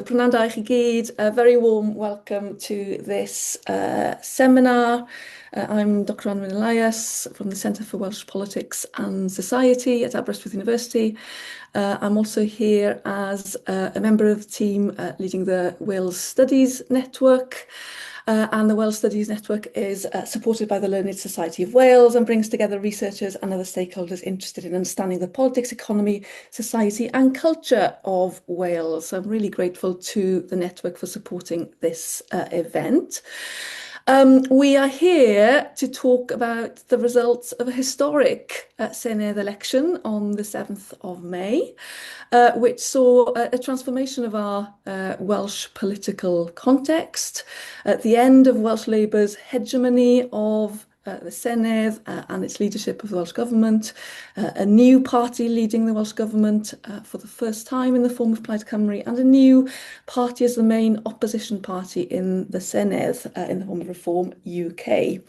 Prynawn da i chi gyd, a very warm welcome to this seminar. I'm Dr. Cymru'n Pleidleisio from the Centre for Welsh Politics and Society at Aberystwyth University. I'm also here as a member of the team leading the Wales Studies Network. And the Wales Studies Network is supported by the Learned Society of Wales and brings together researchers and other stakeholders interested in understanding the politics, economy, society and culture of Wales. So I'm really grateful to the network for supporting this event. We are here to talk about the results of a historic Senedd election on the 7th of May, which saw a transformation of our Welsh political context, at the end of Welsh Labour's hegemony of the Senedd and its leadership of the Welsh Government, a new party leading the Welsh Government for the first time in the form of Plaid Cymru, and a new party as the main opposition party in the Senedd in the form of Reform UK.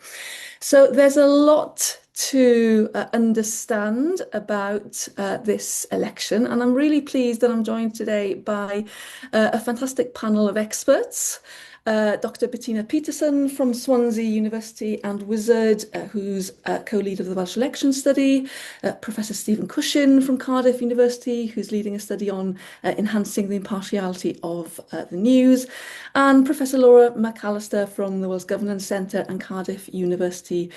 So there's a lot to understand about this election, and I'm really pleased that I'm joined today by a fantastic panel of experts. Dr. Bettina Peterson from Swansea University and Wizard, who's co-lead of the Welsh Election Study, Professor Stephen Cushin from Cardiff University, who's leading a study on enhancing the impartiality of the news, and Professor Laura McAllister from the Wales Governance Centre and Cardiff University,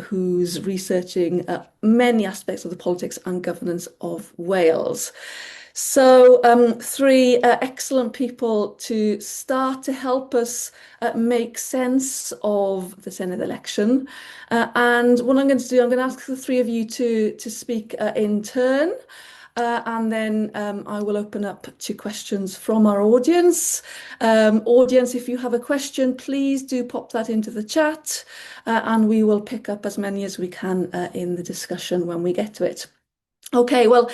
who's researching many aspects of the politics and governance of Wales. So three excellent people to start to help us make sense of the Senedd election. And what I'm going to do, I'm going to ask the three of you to speak in turn. And then I will open up to questions from our audience. Audience, if you have a question, please do pop that into the chat and we will pick up as many as we can in the discussion when we get to it. Okay, well,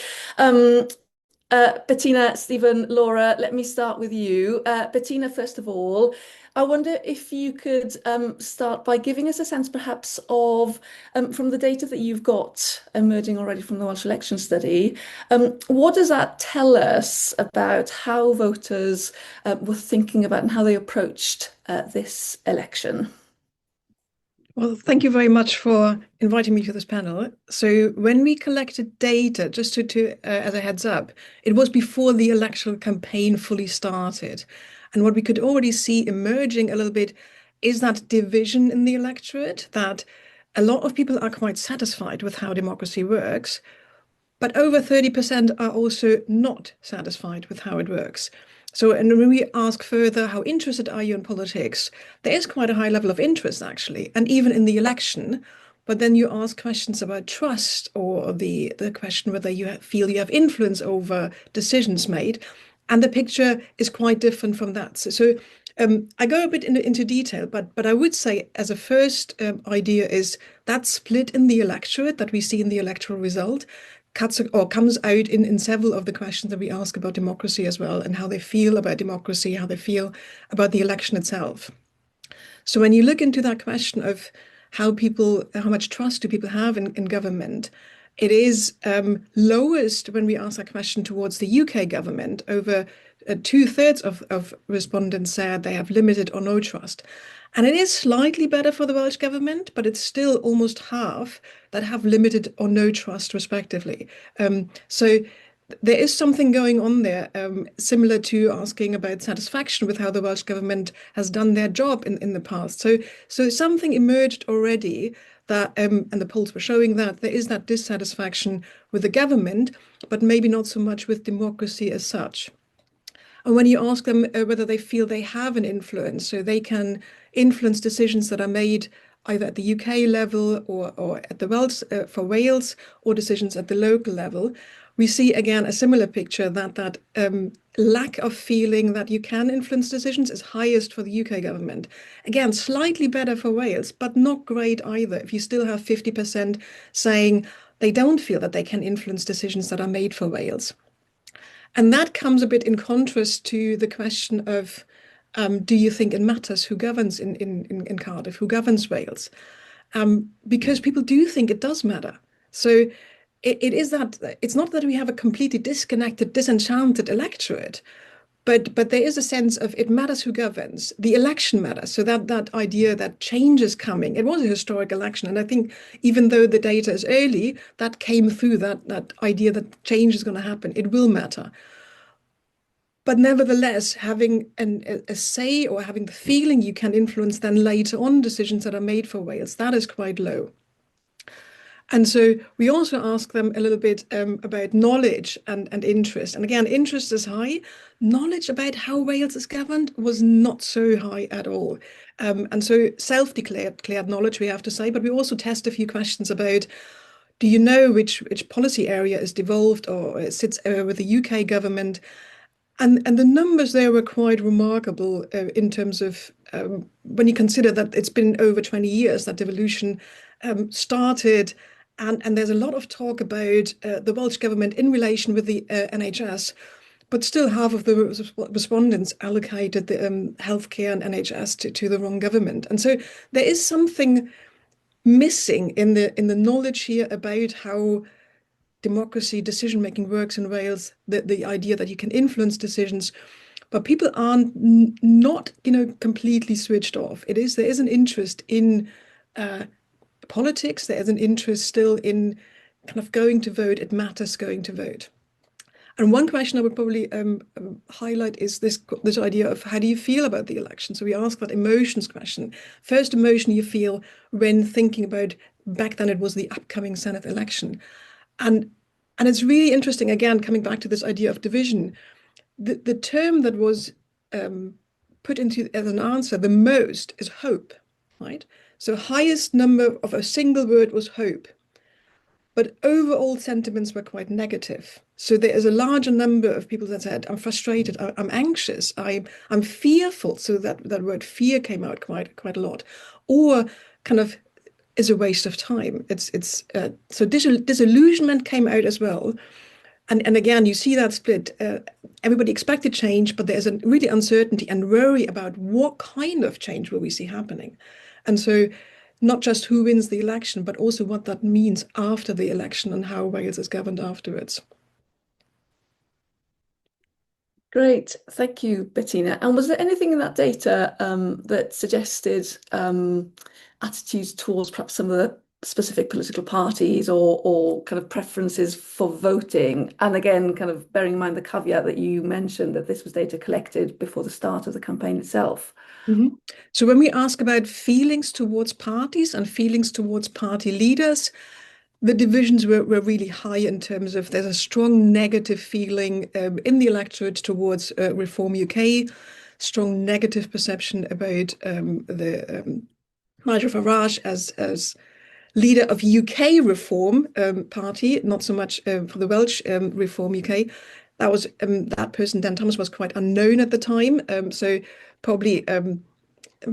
Bettina, Stephen, Laura, let me start with you. Bettina, first of all, I wonder if you could start by giving us a sense perhaps of, from the data that you've got emerging already from the Welsh Election Study, what does that tell us about how voters were thinking about and how they approached this election? Well, thank you very much for inviting me to this panel. So when we collected data, just to as a heads up, it was before the electoral campaign fully started. And what we could already see emerging a little bit is that division in the electorate, that a lot of people are quite satisfied with how democracy works, but over 30% are also not satisfied with how it works. So, and when we ask further, how interested are you in politics? There is quite a high level of interest, actually, and even in the election. But then you ask questions about trust or the question whether you feel you have influence over decisions made. And the picture is quite different from that. So I go a bit into detail, but I would say as a first idea is that split in the electorate that we see in the electoral result comes out in several of the questions that we ask about democracy as well, and how they feel about democracy, how they feel about the election itself. So when you look into that question of how much trust do people have in government, it is lowest when we ask that question towards the UK government. Over 2/3 of respondents said they have limited or no trust. And it is slightly better for the Welsh government, but it's still almost half that have limited or no trust, respectively. So there is something going on there, similar to asking about satisfaction with how the Welsh government has done their job in the past. So something emerged already that, and the polls were showing that there is that dissatisfaction with the government, but maybe not so much with democracy as such. And when you ask them whether they feel they have an influence, so they can influence decisions that are made either at the UK level or at the Welsh for Wales, or decisions at the local level, we see again a similar picture, that lack of feeling that you can influence decisions is highest for the UK government. Again, slightly better for Wales, but not great either. If you still have 50% saying they don't feel that they can influence decisions that are made for Wales. And that comes a bit in contrast to the question of, do you think it matters who governs in Cardiff, who governs Wales? Because people do think it does matter. So it is that, it's not that we have a completely disconnected, disenchanted electorate, But there is a sense of it matters who governs. The election matters. So that idea that change is coming. It was a historic election, and I think even though the data is early, that came through that idea that change is going to happen. It will matter. But nevertheless, having a say or having the feeling you can influence then later on decisions that are made for Wales, that is quite low. And so we also ask them a little bit about knowledge and interest. And again, interest is high. Knowledge about how Wales is governed was not so high at all. And so self-declared knowledge, we have to say, but we also test a few questions about, do you know which policy area is devolved or sits with the UK government? And the numbers there were quite remarkable in terms of when you consider that it's been over 20 years that devolution started. And there's a lot of talk about the Welsh Government in relation with the NHS, but still half of the respondents allocated the healthcare and NHS to the wrong government. And so there is something missing in the knowledge here about how democracy, decision-making works in Wales, the idea that you can influence decisions, but people aren't not, completely switched off. There is an interest in politics. There is an interest still in kind of going to vote. It matters going to vote. And one question I would probably highlight is this idea of how do you feel about the election? So we ask that emotions question. First emotion you feel when thinking about, back then it was the upcoming Senedd election. And it's really interesting, again, coming back to this idea of division. The term that was put into as an answer the most is hope, right? So highest number of a single word was hope. But overall sentiments were quite negative. So there is a larger number of people that said, I'm frustrated, I'm anxious, I'm fearful. So that word fear came out quite a lot. Or kind of is a waste of time. So disillusionment came out as well. And again, you see that split. Everybody expected change, but there's a really uncertainty and worry about what kind of change will we see happening. And so not just who wins the election, but also what that means after the election and how Wales is governed afterwards. Great, thank you, Bettina. And was there anything in that data that suggested attitudes towards perhaps some of the specific political parties or kind of preferences for voting? And again, kind of bearing in mind the caveat that you mentioned that this was data collected before the start of the campaign itself. Mm-hmm. So when we ask about feelings towards parties and feelings towards party leaders, the divisions were really high in terms of there's a strong negative feeling in the electorate towards Reform UK, strong negative perception about the Nigel Farage as leader of UK Reform Party, not so much for the Welsh Reform UK. That was that person, Dan Thomas, was quite unknown at the time, so probably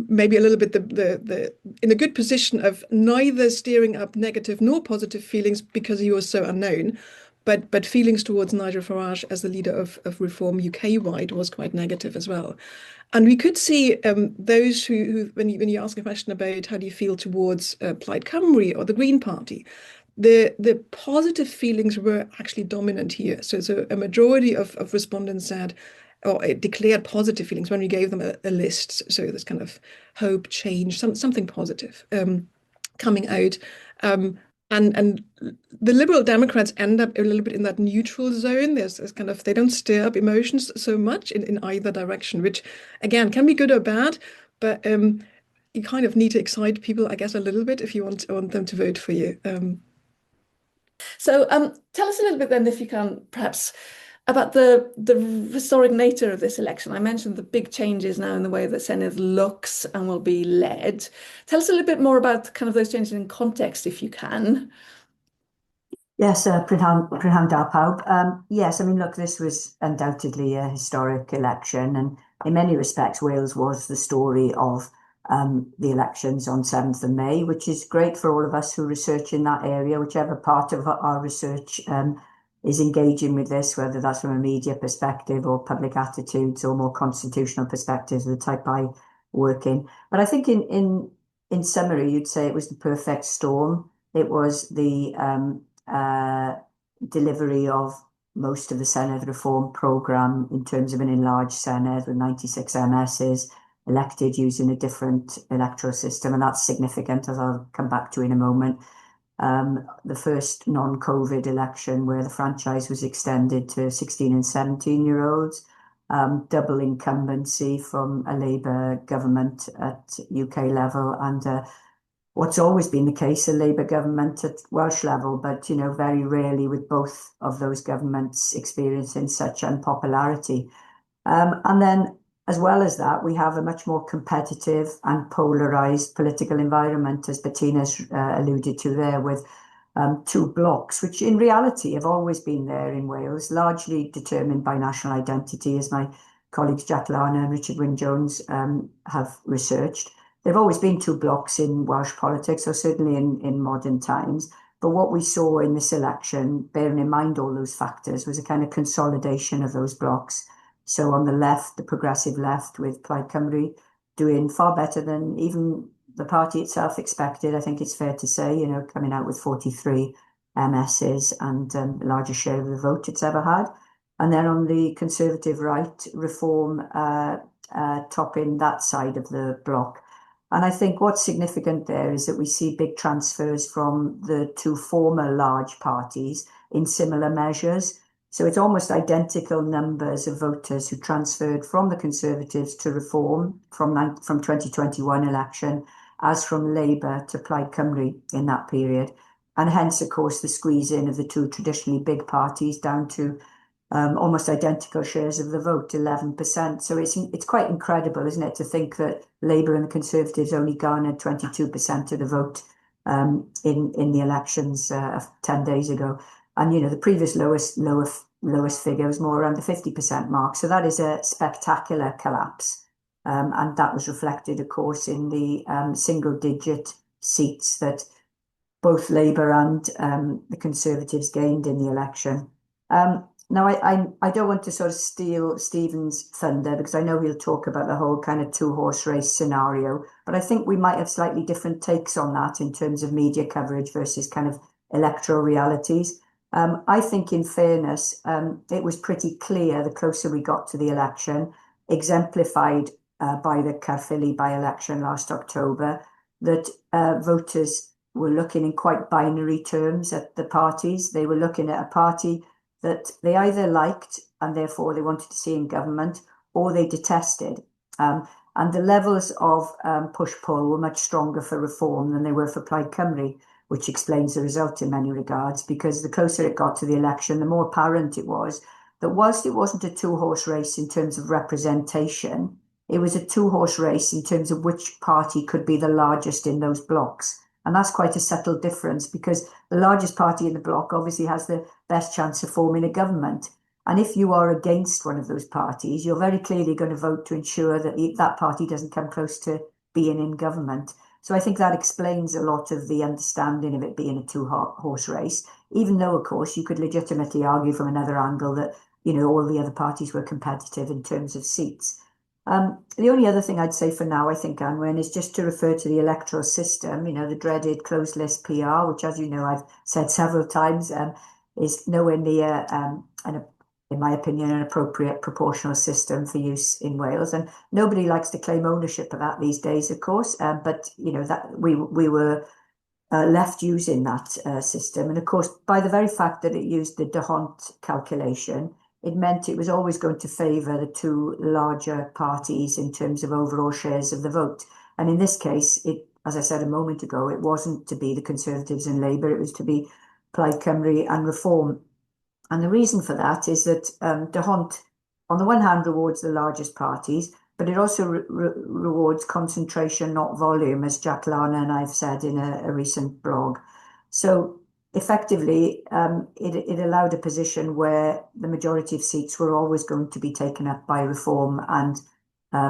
maybe a little bit the in a good position of neither steering up negative nor positive feelings because he was so unknown, but feelings towards Nigel Farage as the leader of Reform UK-wide was quite negative as well. And we could see those who when you ask a question about how do you feel towards Plaid Cymru or the Green Party, the positive feelings were actually dominant here. So a majority of respondents said, or declared positive feelings when we gave them a list. So this kind of hope, change, something positive coming out. And the Liberal Democrats end up a little bit in that neutral zone. There's kind of, they don't stir up emotions so much in either direction, which again can be good or bad, but you kind of need to excite people, I guess, a little bit if you want them to vote for you. So tell us a little bit then, if you can, perhaps, about the historic nature of this election. I mentioned the big changes now in the way that Senedd looks and will be led. Tell us a little bit more about kind of those changes in context, if you can. Yes, prynhawn da pawb. Yes, I mean, look, this was undoubtedly a historic election, and in many respects, Wales was the story of the elections on 7th of May, which is great for all of us who research in that area, whichever part of our research is engaging with this, whether that's from a media perspective or public attitudes or more constitutional perspectives, the type I work in. But I think in summary, you'd say it was the perfect storm. It was the delivery of most of the Senedd reform programme in terms of an enlarged Senedd with 96 MSs elected using a different electoral system, and that's significant, as I'll come back to in a moment. The first non-COVID election where the franchise was extended to 16 and 17-year-olds, double incumbency from a Labour government at UK level, and what's always been the case, a Labour government at Welsh level, but, you know, very rarely with both of those governments experiencing such unpopularity. And then, as well as that, we have a much more competitive and polarised political environment, as Bettina's alluded to there, with two blocs, which in reality have always been there in Wales, largely determined by national identity, as my colleagues Jack Larner and Richard Wyn-Jones have researched. There have always been two blocs in Welsh politics, or certainly in modern times. But what we saw in this election, bearing in mind all those factors, was a kind of consolidation of those blocs. So on the left, the progressive left, with Plaid Cymru doing far better than even the party itself expected. I think it's fair to say, you know, coming out with 43 MSs and the largest share of the vote it's ever had. And then on the Conservative right, Reform topping that side of the bloc. And I think what's significant there is that we see big transfers from the two former large parties in similar measures. So it's almost identical numbers of voters who transferred from the Conservatives to Reform from 2021 election as from Labour to Plaid Cymru in that period. And hence, of course, the squeeze in of the two traditionally big parties down to almost identical shares of the vote, 11%. So it's quite incredible, isn't it, to think that Labour and the Conservatives only garnered 22% of the vote in the elections 10 days ago. And, you know, the previous lowest figure was more around the 50% mark. So that is a spectacular collapse. And that was reflected, of course, in the single-digit seats that both Labour and the Conservatives gained in the election. Now, I don't want to sort of steal Stephen's thunder, because I know he'll talk about the whole kind of two-horse race scenario, but I think we might have slightly different takes on that in terms of media coverage versus kind of electoral realities. I think, in fairness, it was pretty clear the closer we got to the election, exemplified by the Caerphilly by-election last October, that voters were looking in quite binary terms at the parties. They were looking at a party that they either liked and therefore they wanted to see in government, or they detested. And the levels of push-pull were much stronger for Reform than they were for Plaid Cymru, which explains the result in many regards, because the closer it got to the election, the more apparent it was that whilst it wasn't a two-horse race in terms of representation, it was a two-horse race in terms of which party could be the largest in those blocks. And that's quite a subtle difference, because the largest party in the bloc obviously has the best chance of forming a government. And if you are against one of those parties, you're very clearly going to vote to ensure that that party doesn't come close to being in government. So I think that explains a lot of the understanding of it being a two-horse race, even though, of course, you could legitimately argue from another angle that, you know, all the other parties were competitive in terms of seats. The only other thing I'd say for now, I think, Anwen, is just to refer to the electoral system, you know, the dreaded closed list PR, which, as you know, I've said several times, is nowhere near, in my opinion, an appropriate proportional system for use in Wales. And nobody likes to claim ownership of that these days, of course, but, you know, that we were left using that system. And, of course, by the very fact that it used the D'Hondt calculation, it meant it was always going to favour the two larger parties in terms of overall shares of the vote. And in this case, as I said a moment ago, it wasn't to be the Conservatives and Labour, it was to be Plaid Cymru and Reform. And the reason for that is that D'Hondt, on the one hand, rewards the largest parties, but it also rewards concentration, not volume, as Jack Larner and I've said in a recent blog. So effectively, it allowed a position where the majority of seats were always going to be taken up by Reform and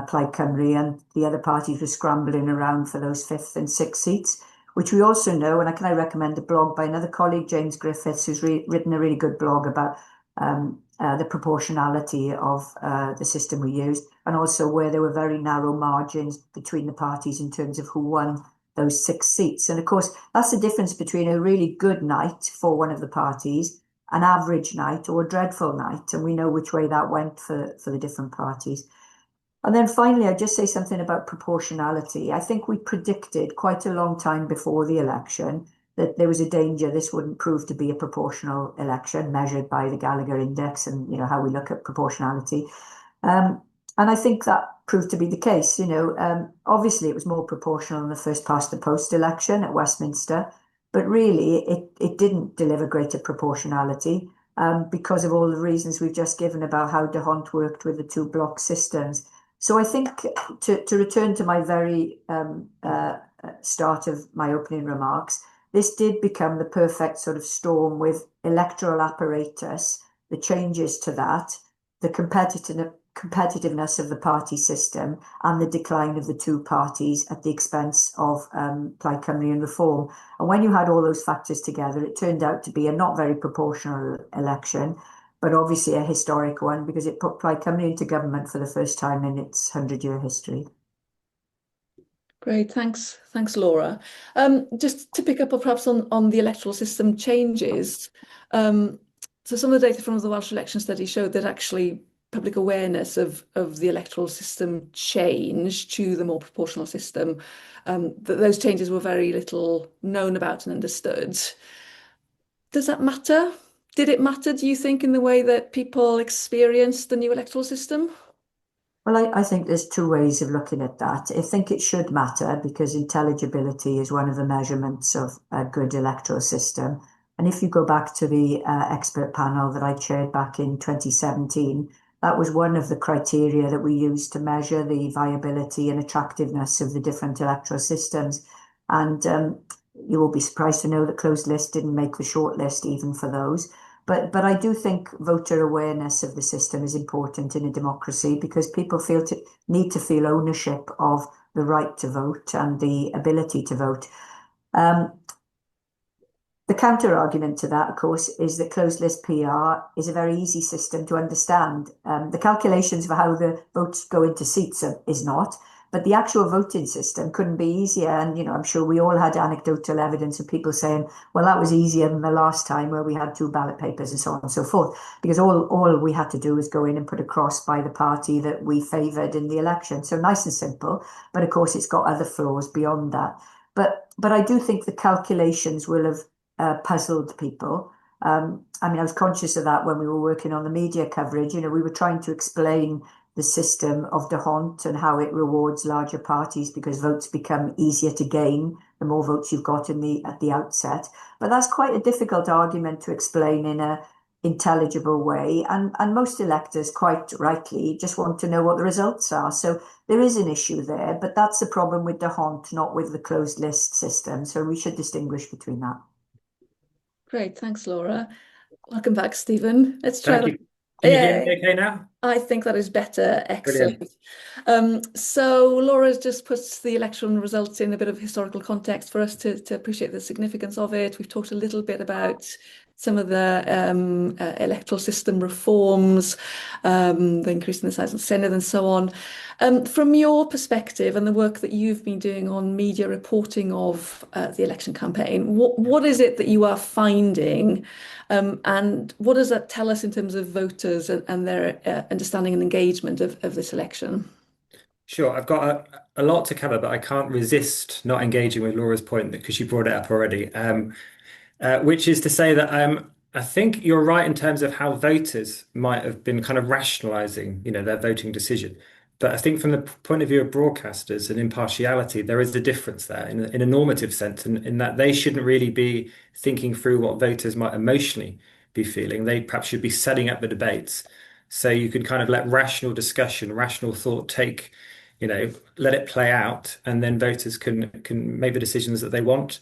Plaid Cymru, and the other parties were scrambling around for those 5th and 6th seats, which we also know, and I recommend a blog by another colleague, James Griffiths, who's written a really good blog about the proportionality of the system we used, and also where there were very narrow margins between the parties in terms of who won those 6 seats. And of course, that's the difference between a really good night for one of the parties an average night or a dreadful night, and we know which way that went for the different parties. And then finally, I'd just say something about proportionality. I think we predicted quite a long time before the election that there was a danger this wouldn't prove to be a proportional election measured by the Gallagher Index and, how we look at proportionality. And I think that proved to be the case. Obviously it was more proportional in the first past the post election at Westminster, but really it didn't deliver greater proportionality because of all the reasons we've just given about how de Hont worked with the two block systems. So I think to return to my very start of my opening remarks, this did become the perfect sort of storm with electoral apparatus, the changes to that, the competitiveness of the party system, and the decline of the two parties at the expense of Plaid Cymru and Reform. And when you had all those factors together, it turned out to be a not very proportional election, but obviously a historic one because it put Plaid Cymru into government for the first time in its 100-year history. Great, thanks, Laura. Just to pick up perhaps on the electoral system changes. So some of the data from the Welsh election study showed that actually public awareness of the electoral system changed to the more proportional system, that those changes were very little known about and understood. Does that matter? Did it matter, do you think, in the way that people experienced the new electoral system? Well, I think there's two ways of looking at that. I think it should matter because intelligibility is one of the measurements of a good electoral system. And if you go back to the expert panel that I chaired back in 2017, that was one of the criteria that we used to measure the viability and attractiveness of the different electoral systems. And you will be surprised to know that closed list didn't make the short list even for those. But I do think voter awareness of the system is important in a democracy because people need to feel ownership of the right to vote and the ability to vote. The counter argument to that, of course, is that closed list PR is a very easy system to understand. The calculations for how the votes go into seats is not. But the actual voting system couldn't be easier. And, I'm sure we all had anecdotal evidence of people saying, well, that was easier than the last time where we had 2 ballot papers and so on and so forth. Because all we had to do was go in and put a cross by the party that we favoured in the election. So nice and simple. But of course, it's got other flaws beyond that. But I do think the calculations will have puzzled people. I was conscious of that when we were working on the media coverage. We were trying to explain the system of de Hont and how it rewards larger parties because votes become easier to gain the more votes you've got at the outset. But that's quite a difficult argument to explain in a intelligible way. And most electors, quite rightly, just want to know what the results are. So there is an issue there, but that's the problem with de Hont, not with the closed list system. So we should distinguish between that. Great, thanks, Laura. Welcome back, Stephen. Let's try that. Can you hear me okay now? I think that is better. Excellent. Brilliant. So Laura's just put the election results in a bit of historical context for us to appreciate the significance of it. We've talked a little bit about some of the electoral system reforms, the increase in the size of the Senedd and so on. From your perspective and the work that you've been doing on media reporting of the election campaign, what is it that you are finding and what does that tell us in terms of voters and their understanding and engagement of this election? Sure, I've got a lot to cover, but I can't resist not engaging with Laura's point because she brought it up already, which is to say that I think you're right in terms of how voters might have been kind of rationalising, their voting decision. But I think from the point of view of broadcasters and impartiality, there is a difference there in a normative sense, in that they shouldn't really be thinking through what voters might emotionally be feeling. They perhaps should be setting up the debates so you can kind of let rational discussion, rational thought take, let it play out, and then voters can make the decisions that they want.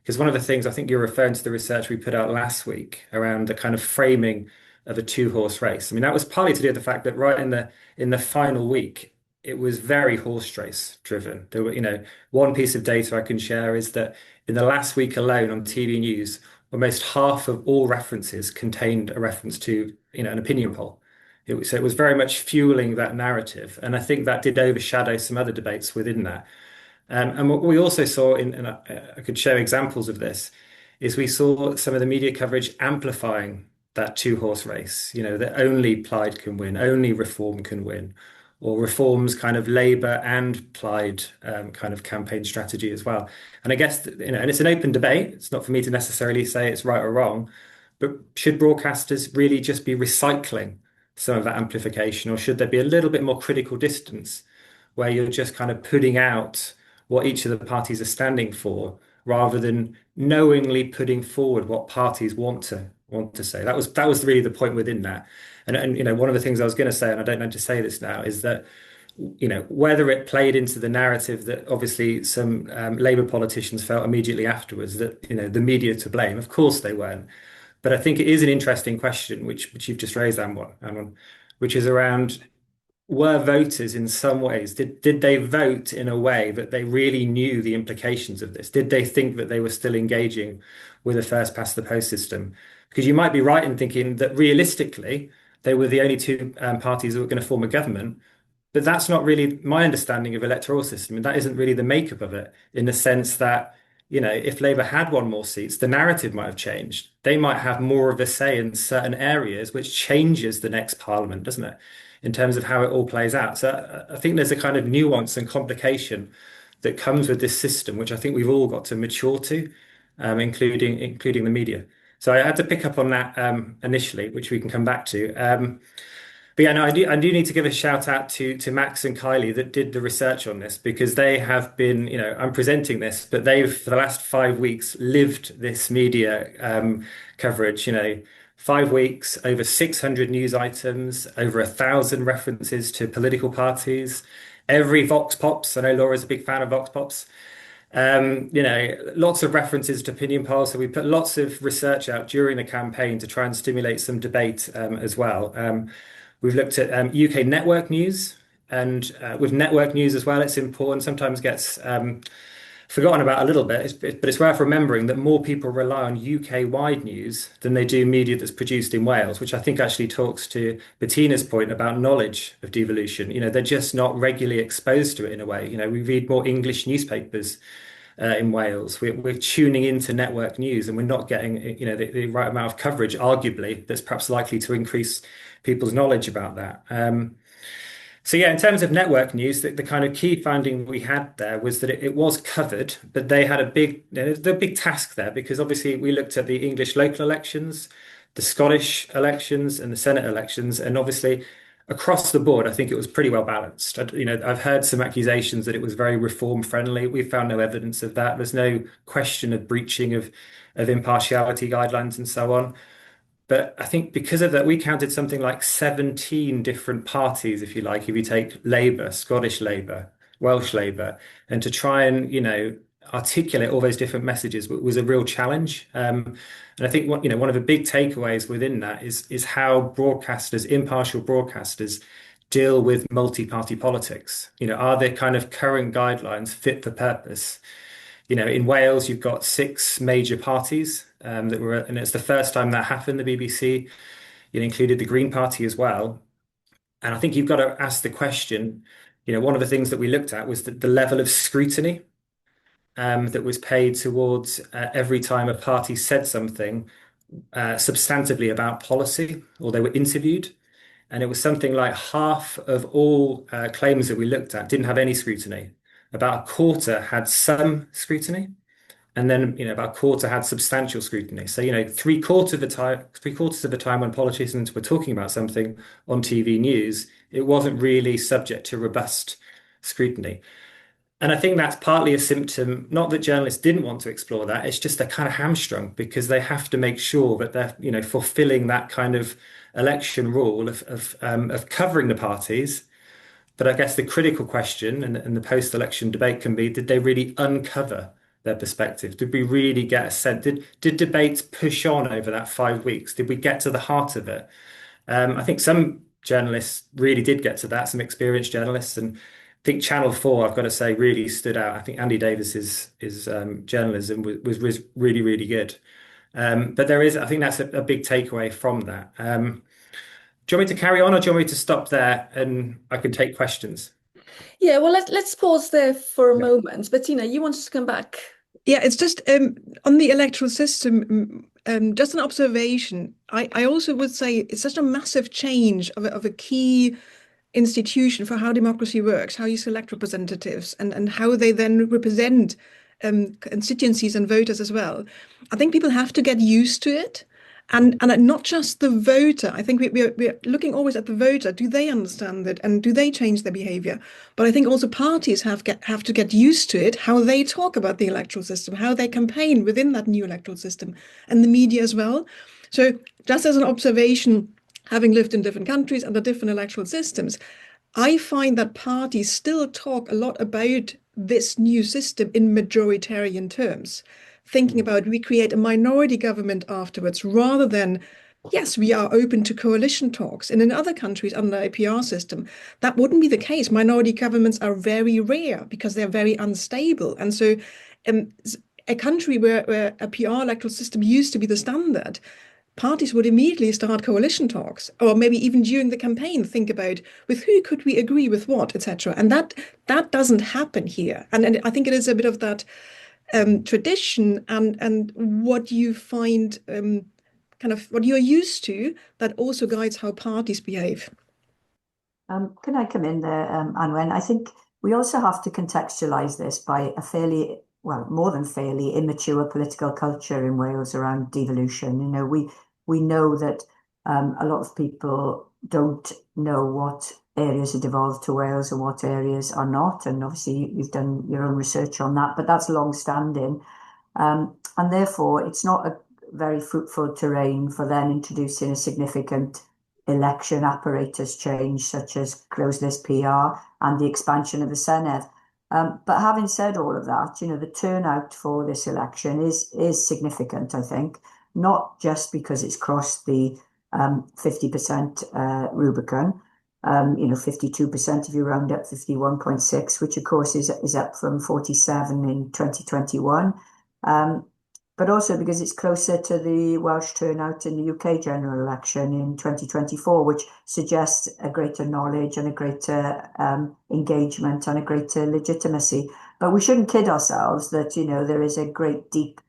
Because one of the things I think you're referring to the research we put out last week around the kind of framing of a 2-horse race. That was partly to do with the fact that right in the final week, it was very horse race driven. There were, one piece of data I can share is that in the last week alone on TV news, almost half of all references contained a reference to, an opinion poll. So it was very much fueling that narrative, and I think that did overshadow some other debates within that. And what we also saw, and I could show examples of this, is we saw some of the media coverage amplifying that two-horse race, that only Plaid can win, only Reform can win, or Reform's kind of Labour and Plaid kind of campaign strategy as well. And I guess, and it's an open debate. It's not for me to necessarily say it's right or wrong, but should broadcasters really just be recycling some of that amplification, or should there be a little bit more critical distance where you're just kind of putting out what each of the parties are standing for, rather than knowingly putting forward what parties want to say? That was really the point within that. And one of the things I was going to say, and I don't know to say this now, is that whether it played into the narrative that obviously some Labour politicians felt immediately afterwards that the media to blame. Of course they weren't. But I think it is an interesting question, which you've just raised, Amon, which is around, were voters in some ways, did they vote in a way that they really knew the implications of this? Did they think that they were still engaging with a first past the post system? Because you might be right in thinking that realistically, they were the only two parties that were going to form a government. But that's not really my understanding of electoral system. And that isn't really the makeup of it, in the sense that, if Labour had won more seats, the narrative might have changed. They might have more of a say in certain areas, which changes the next parliament, doesn't it? In terms of how it all plays out. So I think there's a kind of nuance and complication that comes with this system, which I think we've all got to mature to, including the media. So I had to pick up on that initially, which we can come back to. But yeah, no, I do need to give a shout out to Max and Kylie that did the research on this, because they have been, I'm presenting this, but they've for the last 5 weeks lived this media coverage. 5 weeks, over 600 news items, over 1,000 references to political parties, every Vox Pops. I know Laura's a big fan of Vox Pops. Lots of references to opinion polls. So we put lots of research out during the campaign to try and stimulate some debate as well. We've looked at UK network news, and with network news as well, it's important, sometimes gets forgotten about a little bit, but it's worth remembering that more people rely on UK-wide news than they do media that's produced in Wales, which I think actually talks to Bettina's point about knowledge of devolution. They're just not regularly exposed to it in a way. We read more English newspapers in Wales. We're tuning into network news, and we're not getting the right amount of coverage, arguably, that's perhaps likely to increase people's knowledge about that. So yeah, in terms of network news, the kind of key finding we had there was that it was covered, but they had a big task there, because obviously we looked at the English local elections, the Scottish elections, and the Senate elections, and obviously across the board, I think it was pretty well balanced. I've heard some accusations that it was very reform friendly. We found no evidence of that. There's no question of breaching of impartiality guidelines and so on. But I think because of that, we counted something like 17 different parties, if you like, if you take Labour, Scottish Labour, Welsh Labour, and to try and, articulate all those different messages was a real challenge. And I think one of the big takeaways within that is how broadcasters, impartial broadcasters, deal with multi-party politics. Are their kind of current guidelines fit for purpose? In Wales, you've got 6 major parties and it's the first time that happened. The BBC, included the Green Party as well. And I think you've got to ask the question, one of the things that we looked at was the level of scrutiny that was paid towards every time a party said something substantively about policy, or they were interviewed. And it was something like half of all claims that we looked at didn't have any scrutiny. About a quarter had some scrutiny, and then about a quarter had substantial scrutiny. So three-quarters of the time when politicians were talking about something on TV news, it wasn't really subject to robust scrutiny. And I think that's partly a symptom, not that journalists didn't want to explore that, it's just they're kind of hamstrung, because they have to make sure that they're fulfilling that kind of election rule of covering the parties. But I guess the critical question and the post-election debate can be, did they really uncover their perspective? Did we really get a sense? Did debates push on over that 5 weeks? Did we get to the heart of it? I think some journalists really did get to that, some experienced journalists. And I think Channel 4, I've got to say, really stood out. I think Andy Davis's journalism was really, really good. But I think that's a big takeaway from that. Do you want me to carry on, or do you want me to stop there and I can take questions? Yeah, well, let's pause there for a moment. But you wanted to come back Yeah, it's just on the electoral system, just an observation. I also would say it's such a massive change of a key institution for how democracy works, how you select representatives and how they then represent constituencies and voters as well. I think people have to get used to it. And not just the voter. I think we're looking always at the voter. Do they understand it and do they change their behavior? But I think also parties have to get used to it, how they talk about the electoral system, how they campaign within that new electoral system, and the media as well. So just as an observation, having lived in different countries under different electoral systems, I find that parties still talk a lot about this new system in majoritarian terms, thinking about we create a minority government afterwards rather than, yes, we are open to coalition talks. And in other countries under a PR system, that wouldn't be the case. Minority governments are very rare because they're very unstable. And so a country where a PR electoral system used to be the standard, parties would immediately start coalition talks, or maybe even during the campaign, think about with who could we agree with what, etc. And that doesn't happen here. And I think it is a bit of that tradition and what you find kind of what you're used to that also guides how parties behave. Can I come in there, Anwen? I think we also have to contextualise this by a fairly, well, more than fairly immature political culture in Wales around devolution. You know, we know that a lot of people don't know what areas are devolved to Wales and what areas are not. And obviously you've done your own research on that, but that's long standing. And therefore it's not a very fruitful terrain for then introducing a significant election apparatus change, such as closed list PR and the expansion of the Senedd. But having said all of that, you know, the turnout for this election is significant, I think, not just because it's crossed the 50% Rubicon, you know, 52% if you round up 51.6, which of course is up from 47 in 2021. But also because it's closer to the Welsh turnout in the UK general election in 2024, which suggests a greater knowledge and a greater engagement and a greater legitimacy. But we shouldn't kid ourselves that, you know, there is a great deep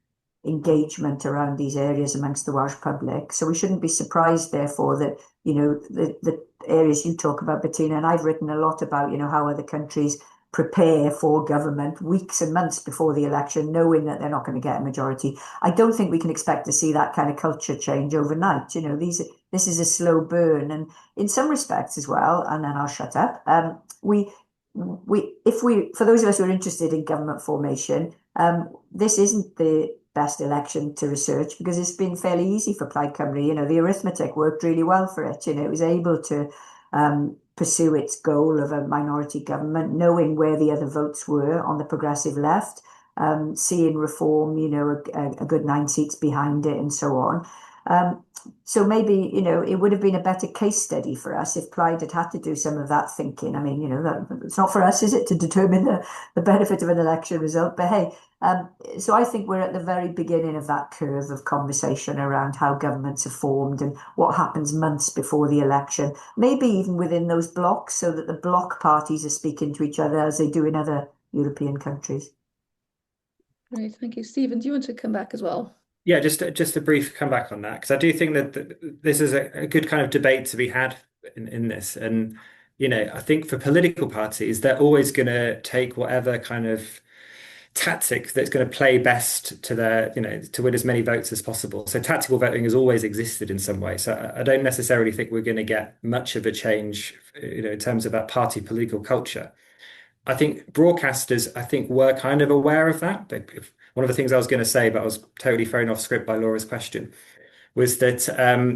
engagement around these areas amongst the Welsh public. So we shouldn't be surprised, therefore, that, you know, the areas you talk about, Bettina, and I've written a lot about, you know, how other countries prepare for government weeks and months before the election, knowing that they're not going to get a majority. I don't think we can expect to see that kind of culture change overnight. You know, this is a slow burn, and in some respects as well. And then I'll shut up. For those of us who are interested in government formation, this isn't the best election to research because it's been fairly easy for Plaid Cymru. You know, the arithmetic worked really well for it. You know, it was able to pursue its goal of a minority government, knowing where the other votes were on the progressive left, seeing reform, you know, a good 9 seats behind it and so on. So maybe, you know, it would have been a better case study for us if Plaid had to do some of that thinking. I mean, you know, it's not for us, is it, to determine the benefit of an election result? But hey, so I think we're at the very beginning of that curve of conversation around how governments are formed and what happens months before the election, maybe even within those blocks, so that the bloc parties are speaking to each other as they do in other European countries. Great, thank you. Stephen, do you want to come back as well? Yeah, just a brief comeback on that, because I do think that this is a good kind of debate to be had in this. And, you know, I think for political parties, they're always going to take whatever kind of tactic that's going to play best to their, you know, to win as many votes as possible. So tactical voting has always existed in some way. So I don't necessarily think we're going to get much of a change, you know, in terms of that party political culture. I think broadcasters, I think, were kind of aware of that. One of the things I was going to say, but I was totally thrown off script by Laura's question, was that,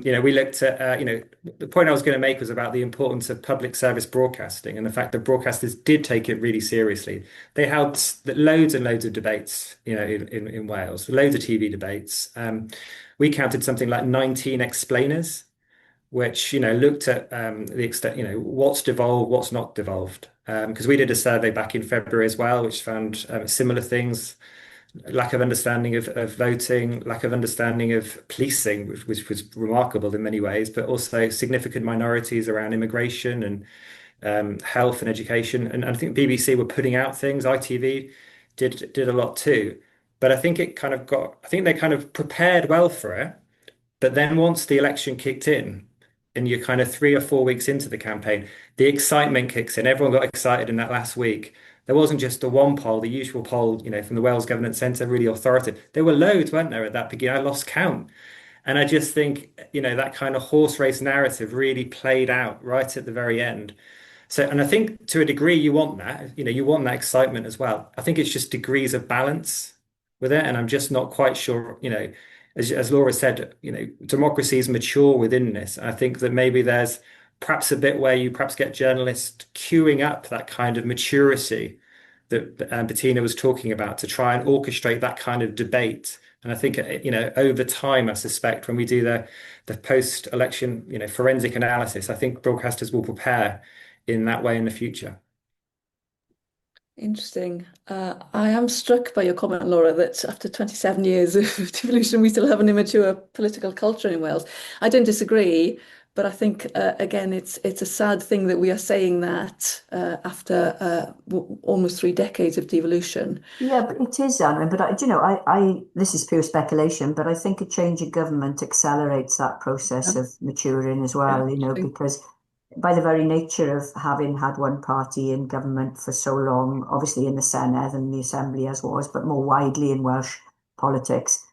you know, we looked at, you know, the point I was going to make was about the importance of public service broadcasting and the fact that broadcasters did take it really seriously. They held loads and loads of debates, you know, in Wales, loads of TV debates. We counted something like 19 explainers, which, you know, looked at the extent, you know, what's devolved, what's not devolved. Because we did a survey back in February as well, which found similar things. Lack of understanding of voting, lack of understanding of policing, which was remarkable in many ways, but also significant minorities around immigration and health and education. And I think BBC were putting out things. ITV did a lot too. But I think I think they kind of prepared well for it. But then once the election kicked in, and you're kind of 3 or 4 weeks into the campaign, the excitement kicks in. Everyone got excited in that last week. There wasn't just the one poll, the usual poll, from the Wales Governance Centre, really authoritative. There were loads, weren't there, at that beginning? I lost count. And I just think, that kind of horse race narrative really played out right at the very end. So, and I think to a degree you want that, you want that excitement as well. I think it's just degrees of balance with it. And I'm just not quite sure, as Laura said, democracies mature within this. I think that maybe there's perhaps a bit where you perhaps get journalists queuing up that kind of maturity that Bettina was talking about to try and orchestrate that kind of debate. And I think, over time, I suspect when we do the post-election, forensic analysis, I think broadcasters will prepare in that way in the future. Interesting. I am struck by your comment, Laura, that after 27 years of devolution, we still have an immature political culture in Wales. I don't disagree, but I think, again, it's a sad thing that we are saying that after almost 3 decades of devolution. Yeah, but it is, Anna. But I this is pure speculation, but I think a change of government accelerates that process of maturing as well. Because by the very nature of having had one party in government for so long, obviously in the Senedd and the Assembly as was, but more widely in Welsh politics,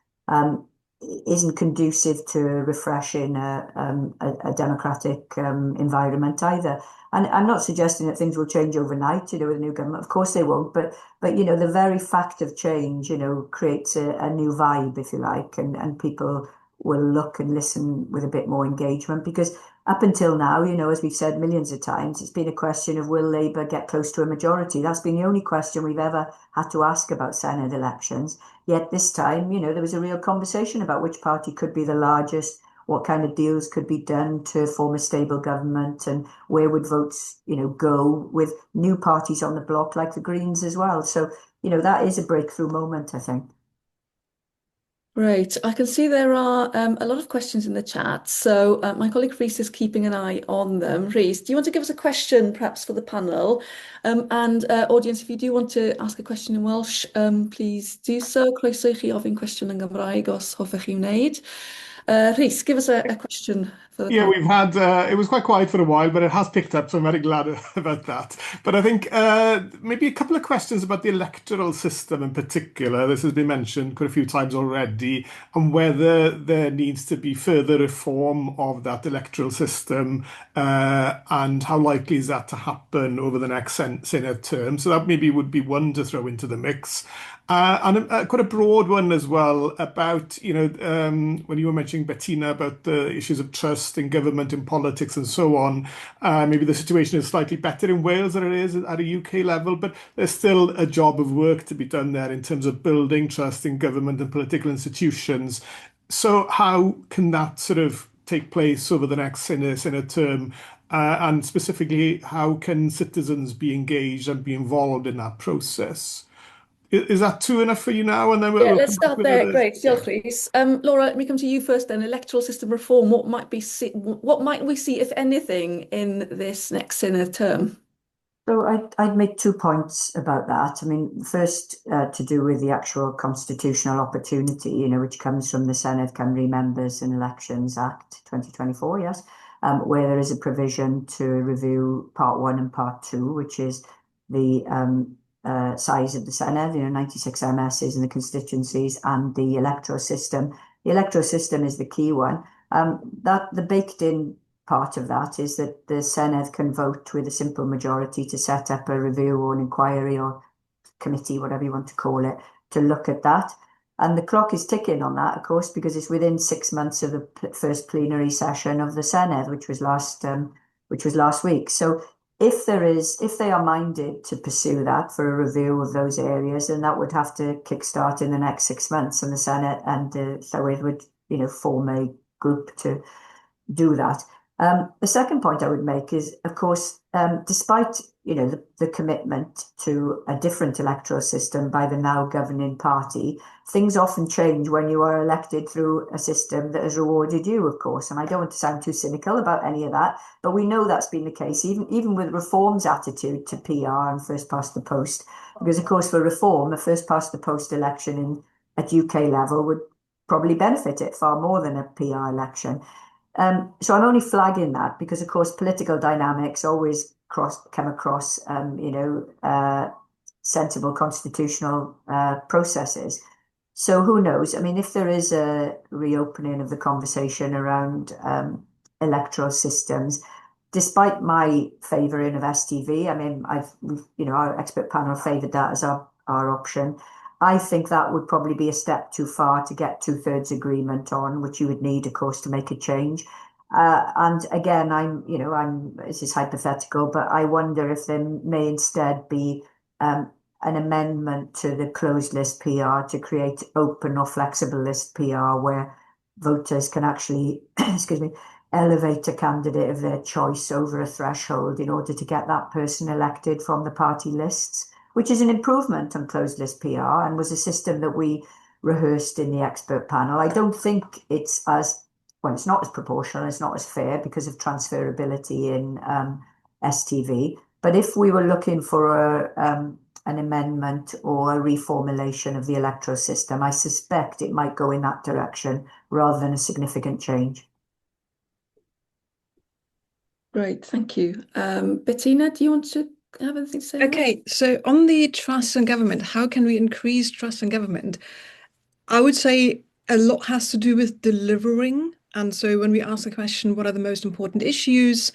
isn't conducive to refreshing a democratic environment either. And I'm not suggesting that things will change overnight, with a new government. Of course they won't. But the very fact of change, creates a new vibe, if you like, and people will look and listen with a bit more engagement, because up until now, as we've said millions of times, it's been a question of will Labour get close to a majority? That's been the only question we've ever had to ask about Senedd elections. Yet this time, there was a real conversation about which party could be the largest, what kind of deals could be done to form a stable government, and where would votes, go, with new parties on the block like the Greens as well. So, that is a breakthrough moment, I think. Right, I can see there are a lot of questions in the chat. So my colleague Rhys is keeping an eye on them. Rhys, do you want to give us a question perhaps for the panel? And audience, if you do want to ask a question in Welsh, please do so. Croeso I chi ofyn cwestiwn yn Gymraeg os hoffech chi wneud. Rhys, give us a question for the panel. We've had, it was quite quiet for a while, but it has picked up, so I'm very glad about that. But I think maybe a couple of questions about the electoral system in particular. This has been mentioned quite a few times already, and whether there needs to be further reform of that electoral system, and how likely is that to happen over the next Senedd term. So that maybe would be one to throw into the mix. And quite a broad one as well about, when you were mentioning, Bettina, about the issues of trust in government, in politics and so on. Maybe the situation is slightly better in Wales than it is at a UK level, but there's still a job of work to be done there in terms of building trust in government and political institutions. So how can that sort of take place over the next Senedd term? And specifically, how can citizens be engaged and be involved in that process? Is that two enough for you now? And then let's start there. Great, diolch, Rhys. Laura, let me come to you first then. Electoral system reform, what might we see, if anything, in this next Senedd term? So I'd make 2 points about that. I mean, first, to do with the actual constitutional opportunity, which comes from the Etholiad Cymru Members and Elections Act 2024, yes, where there is a provision to review Part 1 and Part 2, which is the size of the Senedd, 96 MSs in the constituencies, and the electoral system. The electoral system is the key one. That the baked-in part of that is that the Senedd can vote with a simple majority to set up a review or an inquiry or committee, whatever you want to call it, to look at that. And the clock is ticking on that, of course, because it's within 6 months of the first plenary session of the Senedd, which was last week. So if they are minded to pursue that for a review of those areas, then that would have to kickstart in the next 6 months, and the Senedd and the Cyhoedd would, form a group to do that. The second point I would make is, of course, despite the commitment to a different electoral system by the now governing party, things often change when you are elected through a system that has rewarded you, of course. And I don't want to sound too cynical about any of that, but we know that's been the case, even with Reform's attitude to PR and first past the post. Because, of course, for Reform, a first past the post election in at UK level would probably benefit it far more than a PR election. So I'm only flagging that because, of course, political dynamics always come across, sensible constitutional processes. So who knows? I mean, if there is a reopening of the conversation around electoral systems, despite my favouring of STV, I mean, our expert panel favoured that as our option. I think that would probably be a step too far to get 2/3 agreement on, which you would need, of course, to make a change. And again, this is hypothetical, but I wonder if there may instead be an amendment to the closed list PR to create open or flexible list PR where voters can actually, elevate a candidate of their choice over a threshold in order to get that person elected from the party lists, which is an improvement on closed list PR and was a system that we rehearsed in the expert panel. I don't think it's it's not as proportional, it's not as fair because of transferability in STV. But if we were looking for an amendment or a reformulation of the electoral system, I suspect it might go in that direction rather than a significant change. Great, thank you. Bettina, do you want to have anything to say? Okay, so on the trust in government, how can we increase trust in government? I would say a lot has to do with delivering. And so when we ask the question, what are the most important issues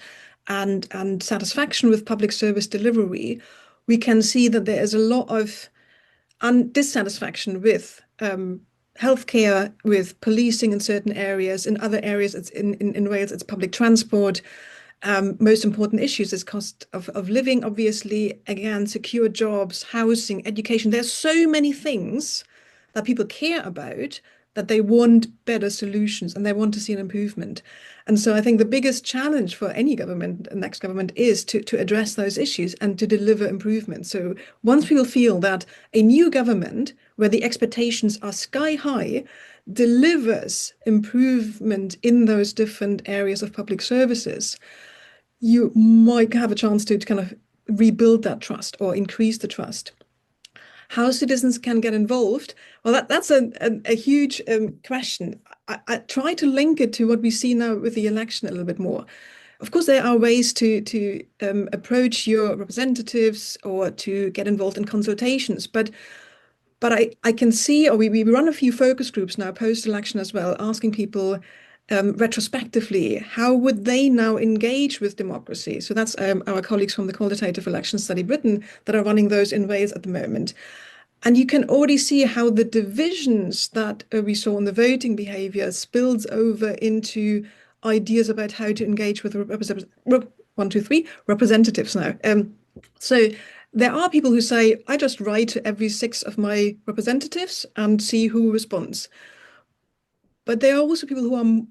and satisfaction with public service delivery, we can see that there is a lot of dissatisfaction with healthcare, with policing in certain areas. In other areas, it's in Wales, it's public transport. Most important issues is cost of living, obviously, again, secure jobs, housing, education. There's so many things that people care about that they want better solutions and they want to see an improvement. And so I think the biggest challenge for any government, next government, is to address those issues and to deliver improvement. So once people feel that a new government, where the expectations are sky high, delivers improvement in those different areas of public services, you might have a chance to kind of rebuild that trust or increase the trust. How citizens can get involved? Well, that's a huge question. I try to link it to what we see now with the election a little bit more. Of course, there are ways to approach your representatives or to get involved in consultations, but I can see, or we run a few focus groups now post-election as well, asking people retrospectively, how would they now engage with democracy? So that's our colleagues from the Qualitative Election Study Britain that are running those in Wales at the moment. And you can already see how the divisions that we saw in the voting behaviour spills over into ideas about how to engage with representatives now. So there are people who say, I just write to every 6 of my representatives and see who responds. But there are also people who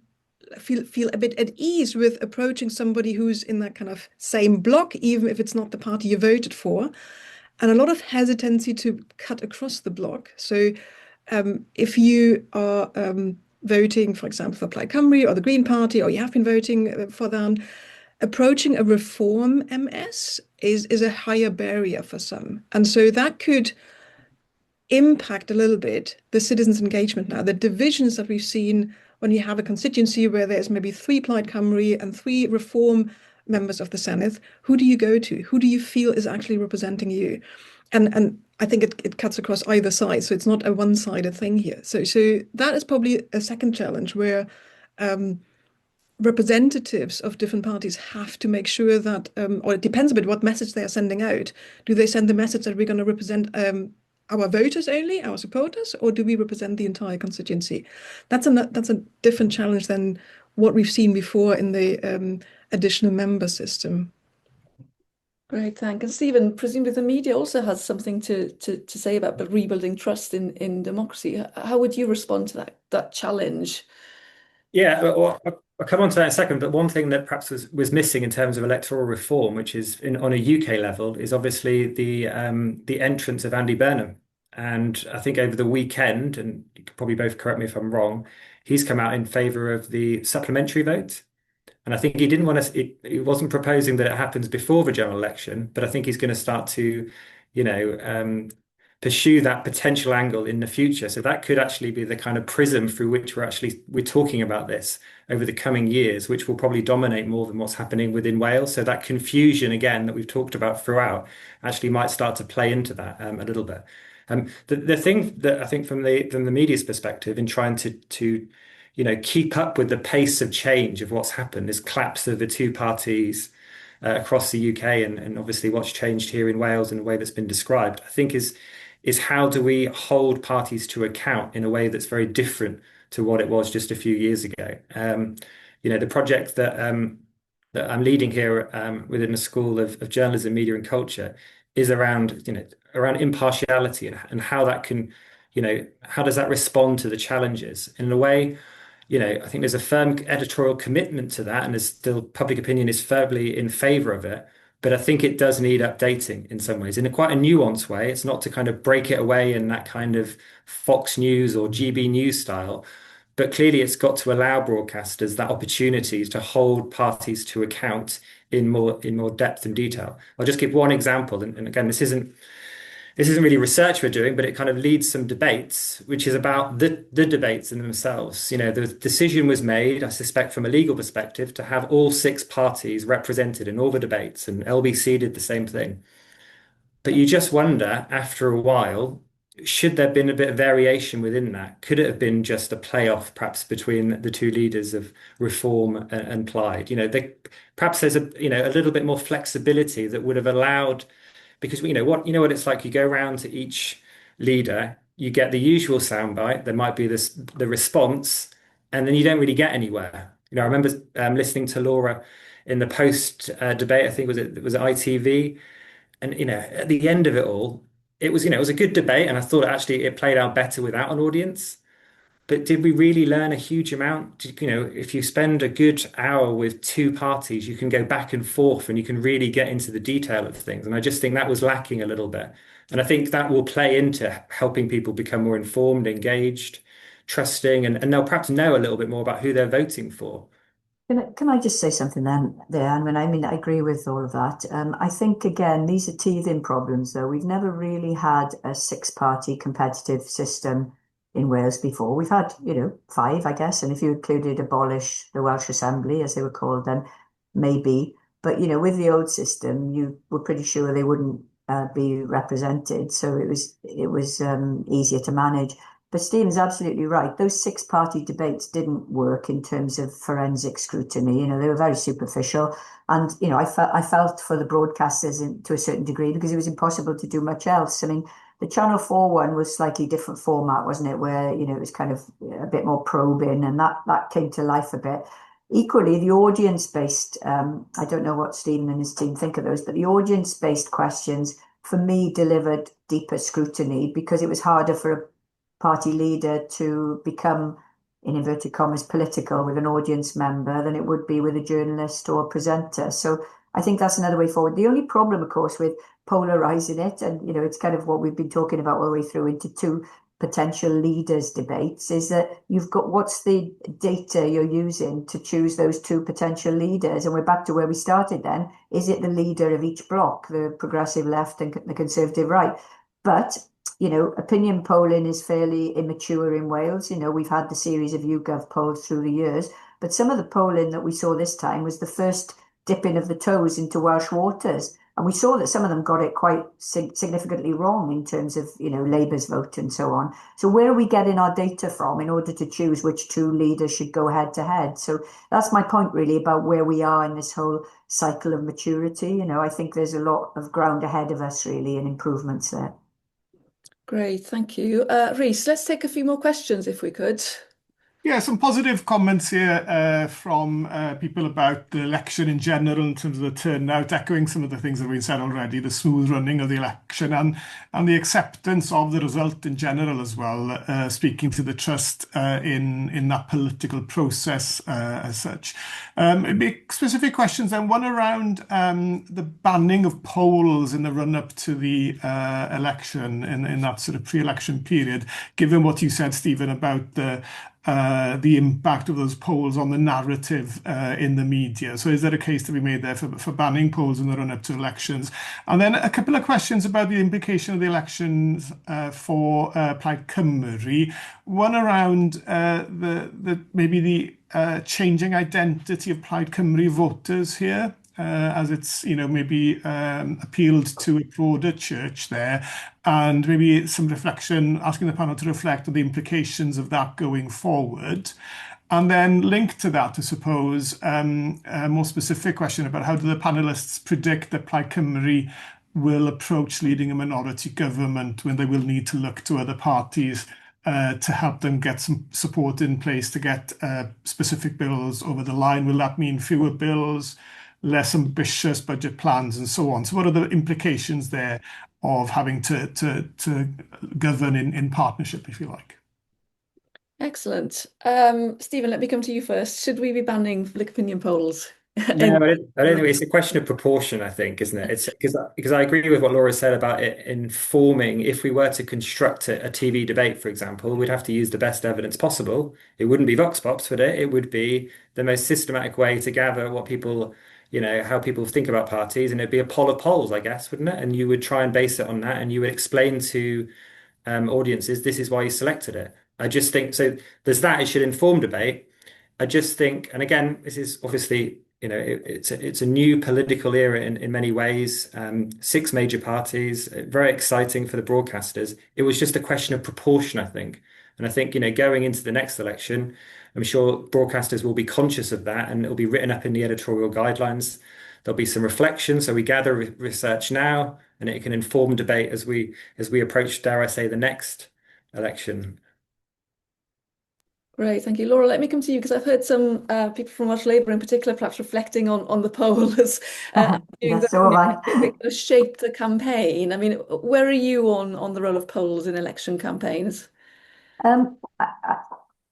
feel a bit at ease with approaching somebody who's in that kind of same block, even if it's not the party you voted for, and a lot of hesitancy to cut across the block. So if you are voting, for example, for Plaid Cymru or the Green Party, or you have been voting for them, approaching a reform MS is a higher barrier for some. And so that could impact a little bit the citizens' engagement now. The divisions that we've seen when you have a constituency where there's maybe 3 Plaid Cymru and 3 reform members of the Senedd, who do you go to? Who do you feel is actually representing you? And I think it cuts across either side, so it's not a one-sided thing here. So that is probably a second challenge where representatives of different parties have to make sure that, or it depends a bit what message they are sending out. Do they send the message that we're going to represent our voters only, our supporters, or do we represent the entire constituency? That's a different challenge than what we've seen before in the additional member system. Great, thanks. And Stephen, presumably the media also has something to say about rebuilding trust in democracy. How would you respond to that challenge? Yeah, well, I'll come on to that in a second, but one thing that perhaps was missing in terms of electoral reform, which is on a UK level, is obviously the entrance of Andy Burnham. And I think over the weekend, and you could probably both correct me if I'm wrong, he's come out in favour of the supplementary vote. And I think he didn't want to, he wasn't proposing that it happens before the general election, but I think he's going to start to, pursue that potential angle in the future. So that could actually be the kind of prism through which we're talking about this over the coming years, which will probably dominate more than what's happening within Wales. So that confusion again that we've talked about throughout actually might start to play into that a little bit. The thing that I think from the media's perspective in trying to keep up with the pace of change of what's happened, this collapse of the two parties across the UK, and obviously what's changed here in Wales in a way that's been described, I think is how do we hold parties to account in a way that's very different to what it was just a few years ago. The project that I'm leading here within the School of Journalism, Media and Culture is around impartiality and how that can, how does that respond to the challenges in a way. I think there's a firm editorial commitment to that, and there's still public opinion is firmly in favour of it. But I think it does need updating in some ways, in quite a nuanced way. It's not to kind of break it away in that kind of Fox News or GB News style, but clearly it's got to allow broadcasters that opportunity to hold parties to account in more depth and detail. I'll just give one example, and again, this isn't really research we're doing, but it kind of leads some debates, which is about the debates in themselves. The decision was made, I suspect, from a legal perspective, to have all 6 parties represented in all the debates, and LBC did the same thing. But you just wonder, after a while, should there have been a bit of variation within that? Could it have been just a playoff, perhaps, between the two leaders of Reform and Plaid? Perhaps there's a little bit more flexibility that would have allowed. Because what it's like. You go around to each leader, you get the usual soundbite. There might be the response, and then you don't really get anywhere. I remember listening to Laura in the post debate. I think it was ITV, and at the end of it all, it was a good debate, and I thought actually it played out better without an audience. But did we really learn a huge amount? If you spend a good hour with two parties, you can go back and forth and you can really get into the detail of things. And I just think that was lacking a little bit. And I think that will play into helping people become more informed, engaged, trusting, and they'll perhaps know a little bit more about who they're voting for. Can I just say something then there? I agree with all of that. I think, again, these are teething problems, though. We've never really had a 6-party competitive system in Wales before. We've had, 5, I guess, and if you included abolish the Welsh Assembly, as they were called then, maybe. But, with the old system, you were pretty sure they wouldn't be represented, so it was easier to manage. But Stephen's absolutely right. Those 6-party debates didn't work in terms of forensic scrutiny. They were very superficial. And, I felt for the broadcasters to a certain degree because it was impossible to do much else. The Channel 4 one was slightly different format, wasn't it? Where, it was kind of a bit more probing, and that came to life a bit. Equally, the audience-based, I don't know what Stephen and his team think of those, but the audience-based questions, for me, delivered deeper scrutiny because it was harder for a party leader to become, in inverted commas, political with an audience member than it would be with a journalist or a presenter. So I think that's another way forward. The only problem, of course, with polarizing it, and it's kind of what we've been talking about all the way through into 2 potential leaders debates, is that you've got what's the data you're using to choose those 2 potential leaders. And we're back to where we started then. Is it the leader of each bloc, the progressive left and the conservative right? But opinion polling is fairly immature in Wales. We've had the series of YouGov polls through the years, but some of the polling that we saw this time was the first dipping of the toes into Welsh waters. And we saw that some of them got it quite significantly wrong in terms of, Labour's vote and so on. So where are we getting our data from in order to choose which 2 leaders should go head to head? So that's my point really about where we are in this whole cycle of maturity. I think there's a lot of ground ahead of us really and improvements there. Great, thank you. Rhys, let's take a few more questions if we could. Yeah, some positive comments here from people about the election in general in terms of the turnout, echoing some of the things that have been said already, the smooth running of the election and the acceptance of the result in general as well, speaking to the trust in that political process as such. Specific questions then, one around the banning of polls in the run-up to the election in that sort of pre-election period, given what you said, Stephen, about the the impact of those polls on the narrative in the media. So is there a case to be made there for banning polls in the run-up to elections? And then a couple of questions about the implication of the elections for Plaid Cymru. One around maybe the changing identity of Plaid Cymru voters here. As it's, maybe appealed to a broader church there, and maybe some reflection, asking the panel to reflect on the implications of that going forward. And then linked to that, I suppose, a more specific question about how do the panelists predict that Plaid Cymru will approach leading a minority government when they will need to look to other parties to help them get some support in place to get specific bills over the line? Will that mean fewer bills, less ambitious budget plans, and so on? So what are the implications there of having to govern in partnership, if you like? Excellent. Stephen, let me come to you first. Should we be banning public opinion polls? No, I don't think it's a question of proportion, I think, isn't it? It's because I agree with what Laura said about it informing. If we were to construct a TV debate, for example, we'd have to use the best evidence possible. It wouldn't be vox pops, would it? It would be the most systematic way to gather what people, how people think about parties, and it'd be a poll of polls, I guess, wouldn't it? And you would try and base it on that, and you would explain to audiences, this is why you selected it. I just think so. There's that. It should inform debate. I just think, and again, this is obviously, it's a new political era in many ways. 6 major parties, very exciting for the broadcasters. It was just a question of proportion, I think. And I think, going into the next election, I'm sure broadcasters will be conscious of that, and it'll be written up in the editorial guidelines. There'll be some reflection. So we gather research now, and it can inform debate as we approach, dare I say, the next election. Great, thank you. Laura, let me come to you, because I've heard some people from Welsh Labour in particular perhaps reflecting on the poll as shaped the campaign. I mean, where are you on the role of polls in election campaigns?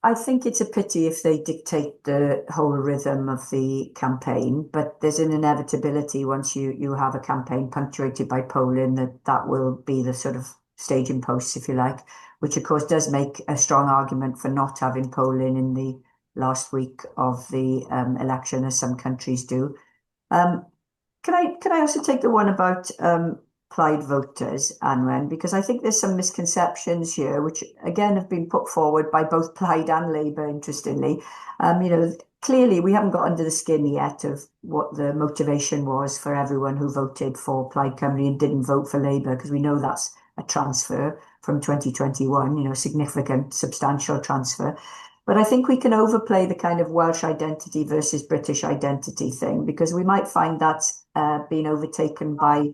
I think it's a pity if they dictate the whole rhythm of the campaign, but there's an inevitability once you have a campaign punctuated by polling that will be the sort of staging posts, if you like, which of course does make a strong argument for not having polling in the last week of the election, as some countries do. Can I also take the one about Plaid voters, Anwen, because I think there's some misconceptions here, which again have been put forward by both Plaid and Labour, interestingly. Clearly we haven't got under the skin yet of what the motivation was for everyone who voted for Plaid Cymru and didn't vote for Labour, because we know that's a transfer from 2021, significant, substantial transfer. But I think we can overplay the kind of Welsh identity versus British identity thing, because we might find that's being overtaken by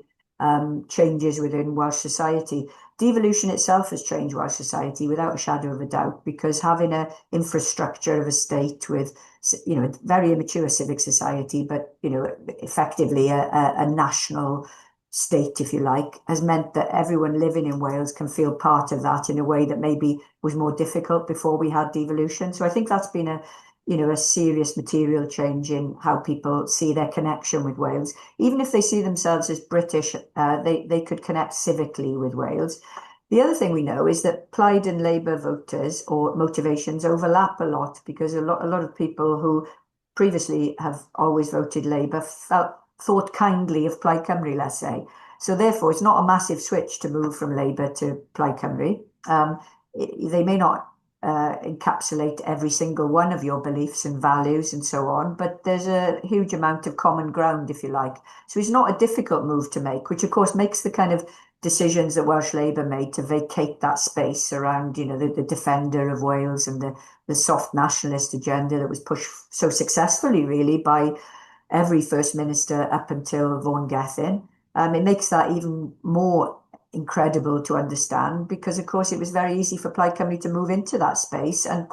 changes within Welsh society. Devolution itself has changed Welsh society without a shadow of a doubt, because having an infrastructure of a state with, very immature civic society, but, effectively a national state, if you like, has meant that everyone living in Wales can feel part of that in a way that maybe was more difficult before we had devolution. So I think that's been a serious material change in how people see their connection with Wales. Even if they see themselves as British, they could connect civically with Wales. The other thing we know is that Plaid and Labour voters or motivations overlap a lot, because a lot of people who previously have always voted Labour thought kindly of Plaid Cymru, let's say. So therefore, it's not a massive switch to move from Labour to Plaid Cymru. They may not encapsulate every single one of your beliefs and values and so on, but there's a huge amount of common ground, if you like. So it's not a difficult move to make, which of course makes the kind of decisions that Welsh Labour made to vacate that space around, the defender of Wales and the soft nationalist agenda that was pushed so successfully, really, by every First Minister up until Vaughan Gething. It makes that even more incredible to understand, because of course it was very easy for Plaid Cymru to move into that space, and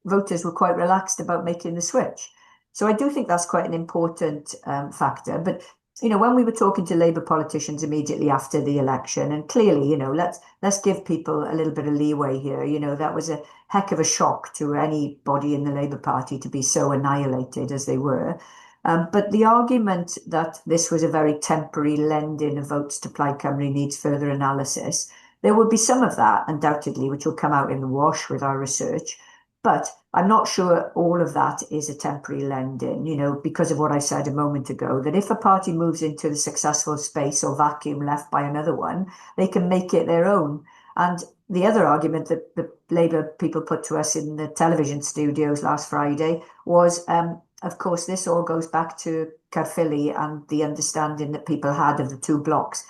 voters were quite relaxed about making the switch. So I do think that's quite an important factor. But when we were talking to Labour politicians immediately after the election, and clearly, let's give people a little bit of leeway here. That was a heck of a shock to anybody in the Labour Party to be so annihilated as they were. But the argument that this was a very temporary lend-in of votes to Plaid Cymru needs further analysis. There will be some of that, undoubtedly, which will come out in the wash with our research. But I'm not sure all of that is a temporary lend-in, because of what I said a moment ago, that if a party moves into the successful space or vacuum left by another one, they can make it their own. And the other argument that the Labour people put to us in the television studios last Friday was, of course, this all goes back to Caerphilly and the understanding that people had of the two blocks.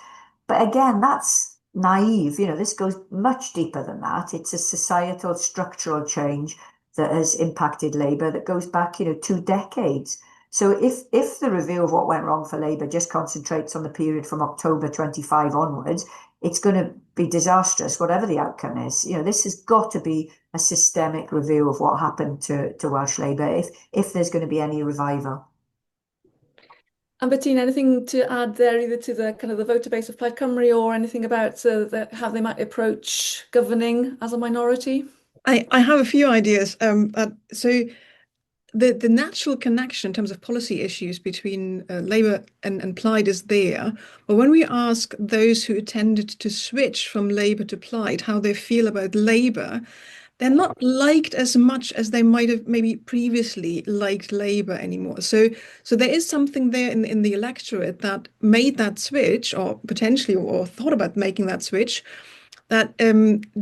But again, that's naive. This goes much deeper than that. It's a societal structural change that has impacted Labour that goes back, 2 decades. So if the review of what went wrong for Labour just concentrates on the period from October 25 onwards, it's going to be disastrous, whatever the outcome is. This has got to be a systemic review of what happened to Welsh Labour if there's going to be any revival. And Bettina, anything to add there, either to the kind of the voter base of Plaid Cymru or anything about how they might approach governing as a minority? I have a few ideas. So the natural connection in terms of policy issues between Labour and Plaid is there. But when we ask those who tended to switch from Labour to Plaid how they feel about Labour, they're not liked as much as they might have maybe previously liked Labour anymore. So there is something there in the electorate that made that switch, or potentially, or thought about making that switch, that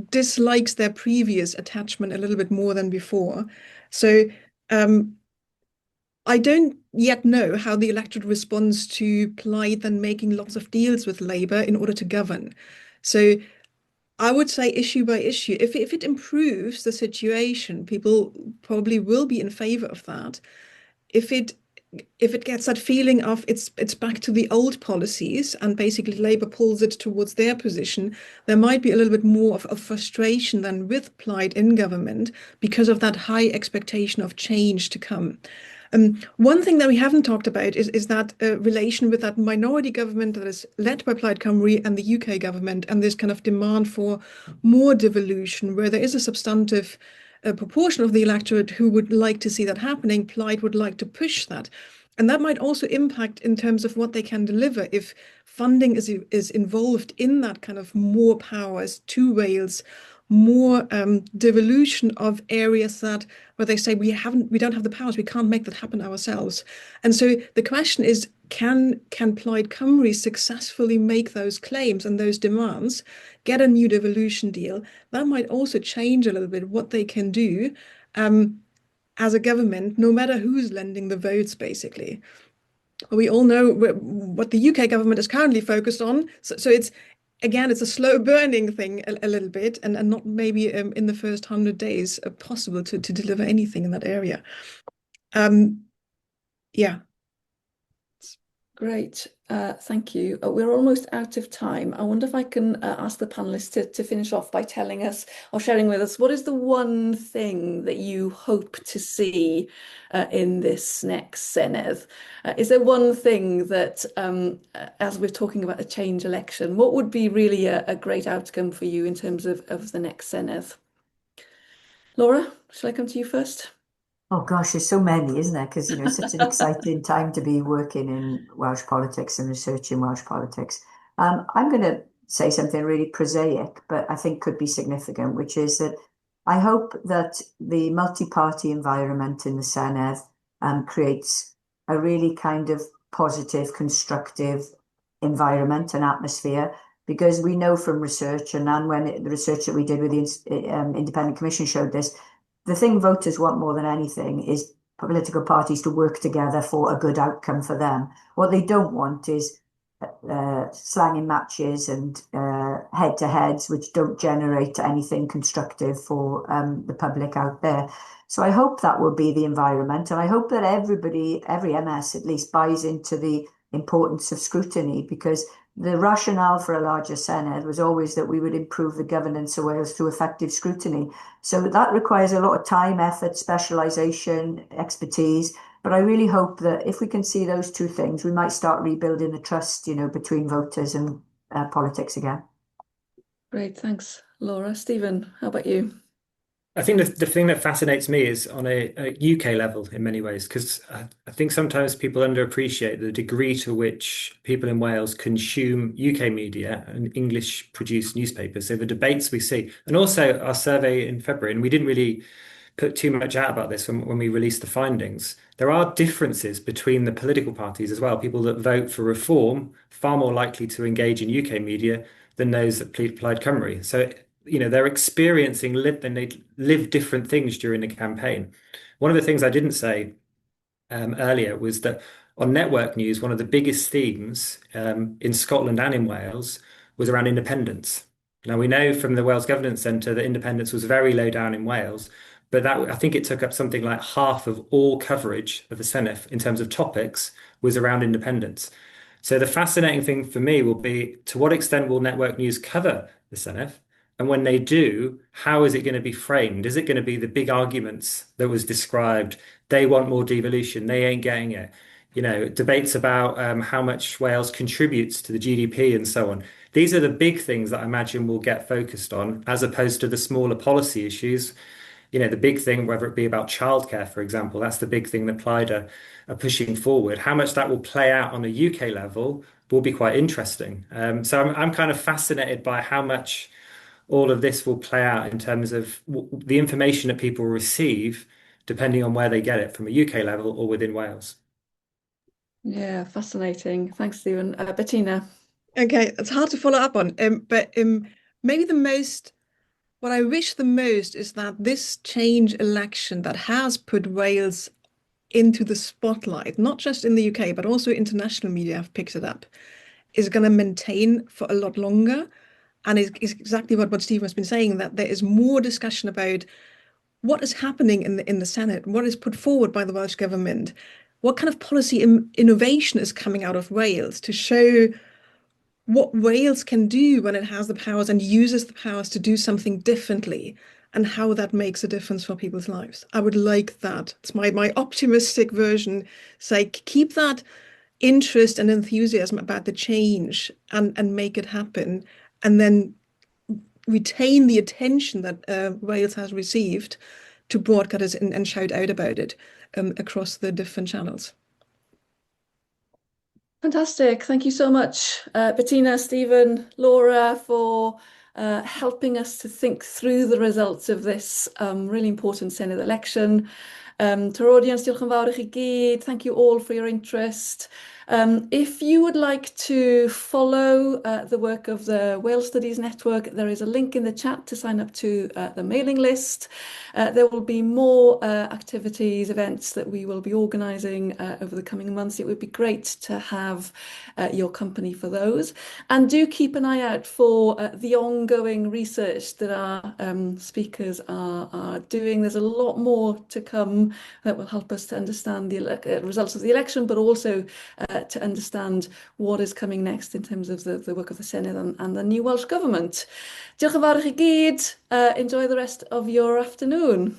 dislikes their previous attachment a little bit more than before. So I don't yet know how the electorate responds to Plaid then making lots of deals with Labour in order to govern. So I would say issue by issue, if it improves the situation, people probably will be in favour of that. If it gets that feeling of it's back to the old policies and basically Labour pulls it towards their position, there might be a little bit more of frustration than with Plaid in government because of that high expectation of change to come. One thing that we haven't talked about is that relation with that minority government that is led by Plaid Cymru and the UK government, and this kind of demand for more devolution, where there is a substantive proportion of the electorate who would like to see that happening. Plaid would like to push that. And that might also impact in terms of what they can deliver if funding is involved in that kind of more powers to Wales, more devolution of areas where they say we don't have the powers, we can't make that happen ourselves. And so the question is, can Plaid Cymru successfully make those claims and those demands, get a new devolution deal? That might also change a little bit what they can do as a government, no matter who's lending the votes, basically. We all know what the UK government is currently focused on. So it's, again, it's a slow burning thing a little bit, and not maybe in the first 100 days possible to deliver anything in that area. Yeah. Great, thank you. We're almost out of time. I wonder if I can ask the panelists to finish off by telling us or sharing with us what is the one thing that you hope to see in this next Senedd? Is there one thing that, as we're talking about a change election, what would be really a great outcome for you in terms of the next Senedd? Laura, shall I come to you first? Oh gosh, there's so many, isn't there? Because, such an exciting time to be working in Welsh politics and researching Welsh politics. I'm going to say something really prosaic, but I think could be significant, which is that I hope that the multi-party environment in the Senedd creates a really kind of positive, constructive environment and atmosphere, because we know from research, and when the research that we did with the Independent Commission showed this, the thing voters want more than anything is political parties to work together for a good outcome for them. What they don't want is slanging matches and head-to-heads, which don't generate anything constructive for the public out there. So I hope that will be the environment, and I hope that everybody, every MS at least, buys into the importance of scrutiny, because the rationale for a larger Senedd was always that we would improve the governance of Wales through effective scrutiny. So that requires a lot of time, effort, specialisation, expertise. But I really hope that if we can see those two things, we might start rebuilding the trust, between voters and politics again. Great, thanks, Laura. Stephen, how about you? I think the thing that fascinates me is on a UK level in many ways, because I think sometimes people underappreciate the degree to which people in Wales consume UK media and English produced newspapers. So the debates we see, and also our survey in February, and we didn't really put too much out about this when we released the findings. There are differences between the political parties as well. People that vote for reform far more likely to engage in UK media than those that plead Plaid Cymru. So, they're experiencing and they live different things during the campaign. One of the things I didn't say earlier was that on network news, one of the biggest themes in Scotland and in Wales was around independence. Now, we know from the Wales Governance Centre that independence was very low down in Wales, but I think it took up something like half of all coverage of the Senedd in terms of topics was around independence. So the fascinating thing for me will be, to what extent will network news cover the Senedd? And when they do, how is it going to be framed? Is it going to be the big arguments that was described? They want more devolution, they ain't getting it. Debates about how much Wales contributes to the GDP and so on. These are the big things that I imagine will get focused on, as opposed to the smaller policy issues. The big thing, whether it be about childcare, for example, that's the big thing that Plaid are pushing forward. How much that will play out on a UK level will be quite interesting. So I'm kind of fascinated by how much all of this will play out in terms of the information that people receive, depending on where they get it, from a UK level or within Wales. Yeah, fascinating. Thanks, Stephen. Bettina. Okay, it's hard to follow up on, but maybe what I wish the most is that this change election that has put Wales into the spotlight, not just in the UK, but also international media have picked it up, is going to maintain for a lot longer. And is exactly what Stephen has been saying, that there is more discussion about what is happening in the Senedd, what is put forward by the Welsh Government, what kind of policy innovation is coming out of Wales to show what Wales can do when it has the powers and uses the powers to do something differently, and how that makes a difference for people's lives. I would like that. It's my optimistic version. Say, keep that interest and enthusiasm about the change and make it happen, and then retain the attention that Wales has received to broadcast it and shout out about it across the different channels. Fantastic. Thank you so much, Bettina, Stephen, Laura, for helping us to think through the results of this really important Senedd election. To our audience, diolch yn fawr i chi gyd. Thank you all for your interest. If you would like to follow the work of the Wales Studies Network, there is a link in the chat to sign up to the mailing list. There will be more activities, events that we will be organising over the coming months. It would be great to have your company for those. And do keep an eye out for the ongoing research that our speakers are doing. There's a lot more to come that will help us to understand the results of the election, but also to understand what is coming next in terms of the work of the Senedd and the new Welsh Government. Diolch yn fawr i chi gyd. Enjoy the rest of your afternoon.